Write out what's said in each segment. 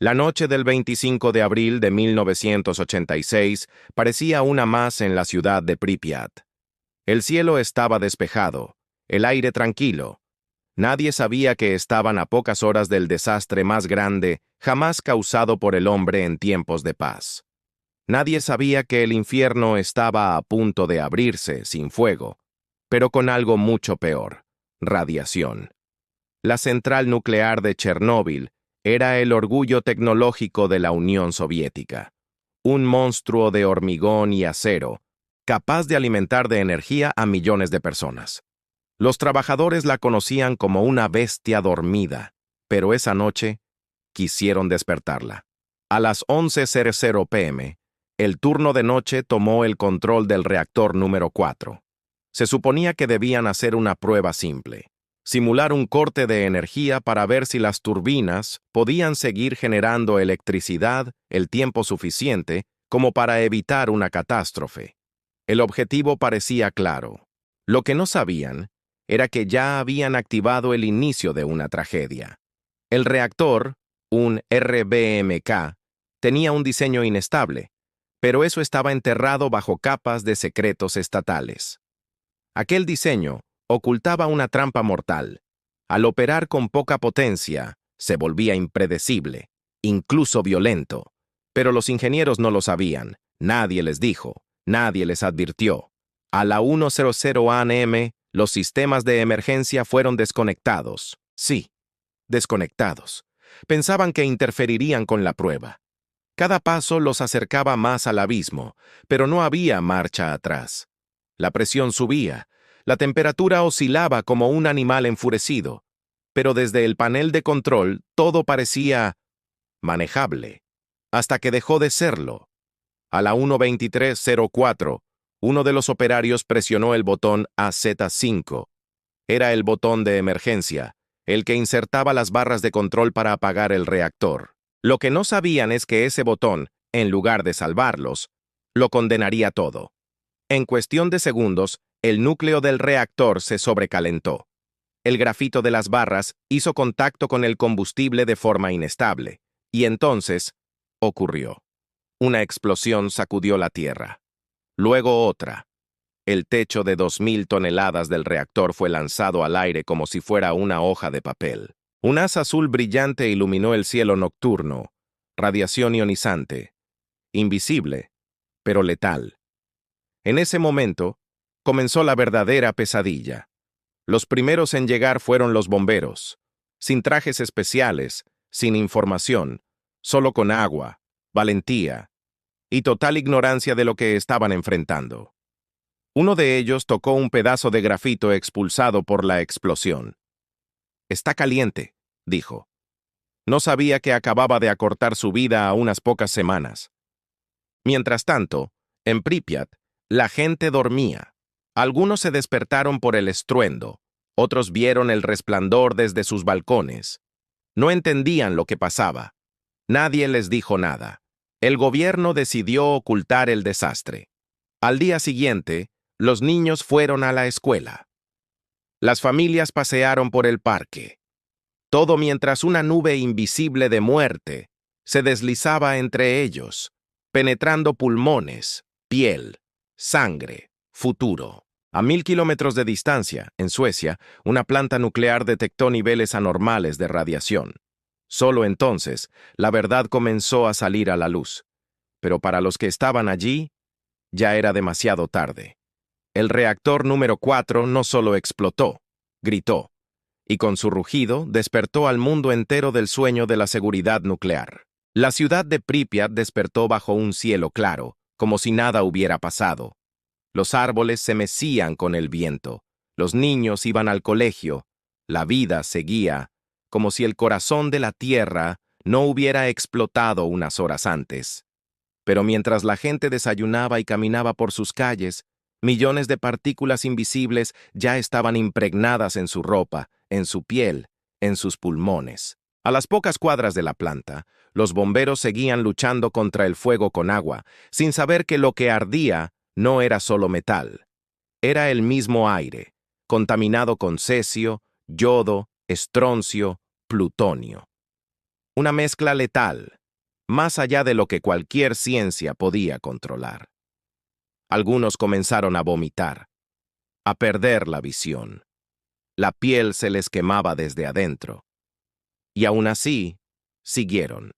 La noche del 25 de abril de 1986 parecía una más en la ciudad de Pripyat. El cielo estaba despejado, el aire tranquilo. Nadie sabía que estaban a pocas horas del desastre más grande jamás causado por el hombre en tiempos de paz. Nadie sabía que el infierno estaba a punto de abrirse sin fuego, pero con algo mucho peor: radiación. La central nuclear de Chernóbil era el orgullo tecnológico de la Unión Soviética, un monstruo de hormigón y acero, capaz de alimentar de energía a millones de personas. Los trabajadores la conocían como una bestia dormida, pero esa noche quisieron despertarla. A las 11:00 p.m., el turno de noche tomó el control del reactor número 4. Se suponía que debían hacer una prueba simple: simular un corte de energía para ver si las turbinas podían seguir generando electricidad el tiempo suficiente como para evitar una catástrofe. El objetivo parecía claro. Lo que no sabían era que ya habían activado el inicio de una tragedia. El reactor, un RBMK, tenía un diseño inestable, pero eso estaba enterrado bajo capas de secretos estatales. Aquel diseño ocultaba una trampa mortal. Al operar con poca potencia, se volvía impredecible, incluso violento. Pero los ingenieros no lo sabían, nadie les dijo, nadie les advirtió. A la 1:00 a.m., los sistemas de emergencia fueron desconectados. Sí, desconectados. Pensaban que interferirían con la prueba. Cada paso los acercaba más al abismo, pero no había marcha atrás. La presión subía, la temperatura oscilaba como un animal enfurecido, pero desde el panel de control todo parecía manejable, hasta que dejó de serlo. A la 1:23:04, uno de los operarios presionó el botón AZ5. Era el botón de emergencia, el que insertaba las barras de control para apagar el reactor. Lo que no sabían es que ese botón, en lugar de salvarlos, lo condenaría todo. En cuestión de segundos, el núcleo del reactor se sobrecalentó. El grafito de las barras hizo contacto con el combustible de forma inestable, y entonces ocurrió. Una explosión sacudió la Tierra. Luego otra. El techo de 2.000 toneladas del reactor fue lanzado al aire como si fuera una hoja de papel. Un haz azul brillante iluminó el cielo nocturno. Radiación ionizante. Invisible, pero letal. En ese momento, comenzó la verdadera pesadilla. Los primeros en llegar fueron los bomberos, sin trajes especiales, sin información, solo con agua, valentía y total ignorancia de lo que estaban enfrentando. Uno de ellos tocó un pedazo de grafito expulsado por la explosión. «Está caliente», dijo. No sabía que acababa de acortar su vida a unas pocas semanas. Mientras tanto, en Pripyat, la gente dormía. Algunos se despertaron por el estruendo, otros vieron el resplandor desde sus balcones. No entendían lo que pasaba. Nadie les dijo nada. El gobierno decidió ocultar el desastre. Al día siguiente, los niños fueron a la escuela. Las familias pasearon por el parque. Todo mientras una nube invisible de muerte se deslizaba entre ellos, penetrando pulmones, piel, sangre, futuro. A 1.000 kilómetros de distancia, en Suecia, una planta nuclear detectó niveles anormales de radiación. Solo entonces, la verdad comenzó a salir a la luz. Pero para los que estaban allí, ya era demasiado tarde. El reactor número 4 no solo explotó, gritó, y con su rugido despertó al mundo entero del sueño de la seguridad nuclear. La ciudad de Pripyat despertó bajo un cielo claro, como si nada hubiera pasado. Los árboles se mecían con el viento, los niños iban al colegio, la vida seguía, como si el corazón de la tierra no hubiera explotado unas horas antes. Pero mientras la gente desayunaba y caminaba por sus calles, millones de partículas invisibles ya estaban impregnadas en su ropa, en su piel, en sus pulmones. A las pocas cuadras de la planta, los bomberos seguían luchando contra el fuego con agua, sin saber que lo que ardía no era solo metal. Era el mismo aire, contaminado con cesio, yodo, estroncio, plutonio. Una mezcla letal, más allá de lo que cualquier ciencia podía controlar. Algunos comenzaron a vomitar, a perder la visión. La piel se les quemaba desde adentro. Y aún así, siguieron.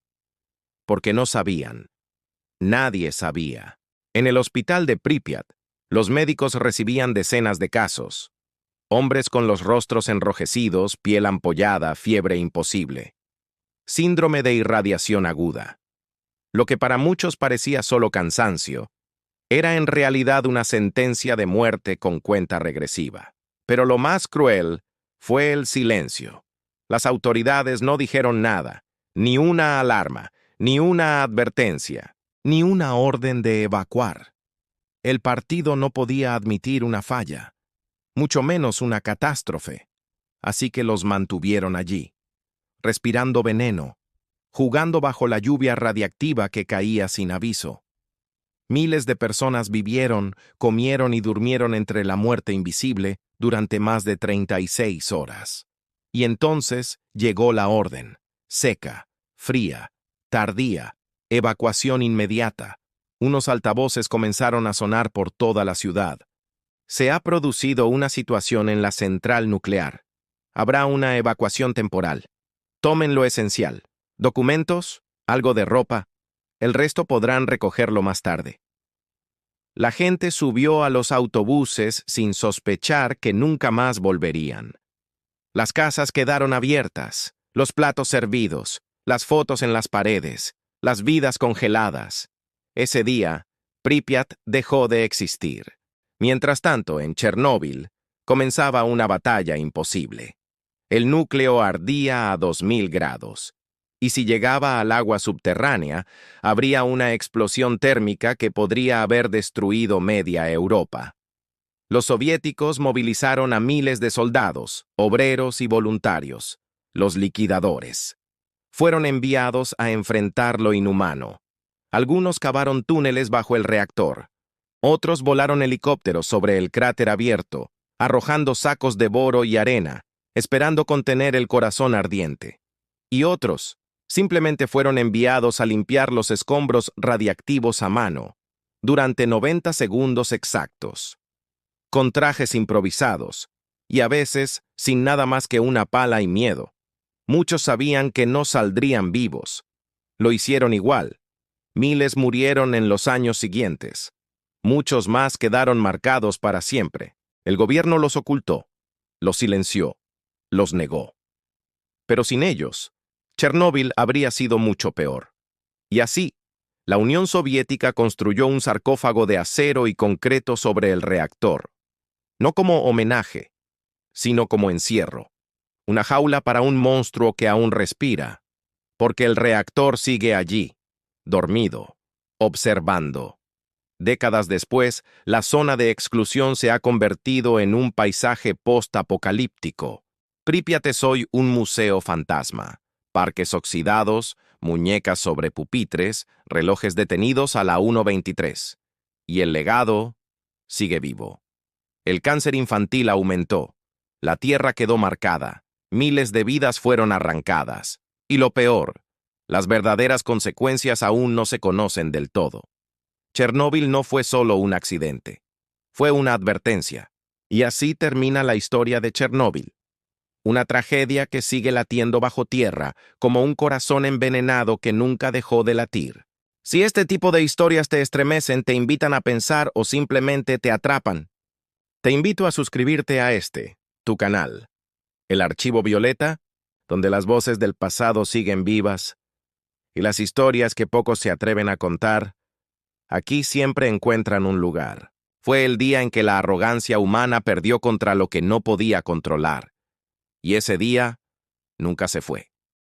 Porque no sabían. Nadie sabía. En el hospital de Pripyat, los médicos recibían decenas de casos. Hombres con los rostros enrojecidos, piel ampollada, fiebre imposible. Síndrome de irradiación aguda. Lo que para muchos parecía solo cansancio, era en realidad una sentencia de muerte con cuenta regresiva. Pero lo más cruel fue el silencio. Las autoridades no dijeron nada, ni una alarma, ni una advertencia, ni una orden de evacuar. El partido no podía admitir una falla, mucho menos una catástrofe, así que los mantuvieron allí, respirando veneno, jugando bajo la lluvia radiactiva que caía sin aviso. Miles de personas vivieron, comieron y durmieron entre la muerte invisible durante más de 36 horas. Y entonces llegó la orden, seca, fría, tardía, evacuación inmediata. Unos altavoces comenzaron a sonar por toda la ciudad. Se ha producido una situación en la central nuclear. Habrá una evacuación temporal. Tomen lo esencial. Documentos, algo de ropa. El resto podrán recogerlo más tarde. La gente subió a los autobuses sin sospechar que nunca más volverían. Las casas quedaron abiertas, los platos servidos, las fotos en las paredes, las vidas congeladas. Ese día, Pripyat dejó de existir. Mientras tanto, en Chernóbil, comenzaba una batalla imposible. El núcleo ardía a 2000 grados. Y si llegaba al agua subterránea, habría una explosión térmica que podría haber destruido media Europa. Los soviéticos movilizaron a miles de soldados, obreros y voluntarios, los liquidadores. Fueron enviados a enfrentar lo inhumano. Algunos cavaron túneles bajo el reactor. Otros volaron helicópteros sobre el cráter abierto, arrojando sacos de boro y arena, esperando contener el corazón ardiente. Y otros simplemente fueron enviados a limpiar los escombros radiactivos a mano, durante 90 segundos exactos, con trajes improvisados, y a veces sin nada más que una pala y miedo. Muchos sabían que no saldrían vivos. Lo hicieron igual. Miles murieron en los años siguientes. Muchos más quedaron marcados para siempre. El gobierno los ocultó, los silenció, los negó. Pero sin ellos, Chernóbil habría sido mucho peor. Y así, la Unión Soviética construyó un sarcófago de acero y concreto sobre el reactor, no como homenaje, sino como encierro, una jaula para un monstruo que aún respira, porque el reactor sigue allí, dormido, observando. Décadas después, la zona de exclusión se ha convertido en un paisaje post-apocalíptico. Pripyat es hoy un museo fantasma. Parques oxidados, muñecas sobre pupitres, relojes detenidos a la 1:23. Y el legado sigue vivo. El cáncer infantil aumentó. La tierra quedó marcada. Miles de vidas fueron arrancadas. Y lo peor, las verdaderas consecuencias aún no se conocen del todo. Chernóbil no fue solo un accidente. Fue una advertencia. Y así termina la historia de Chernóbil. Una tragedia que sigue latiendo bajo tierra, como un corazón envenenado que nunca dejó de latir. Si este tipo de historias te estremecen, te invitan a pensar o simplemente te atrapan, te invito a suscribirte a tu canal, El Archivo Violeta, donde las voces del pasado siguen vivas y las historias que pocos se atreven a contar, aquí siempre encuentran un lugar. Fue el día en que la arrogancia humana perdió contra lo que no podía controlar. Y ese día nunca se fue.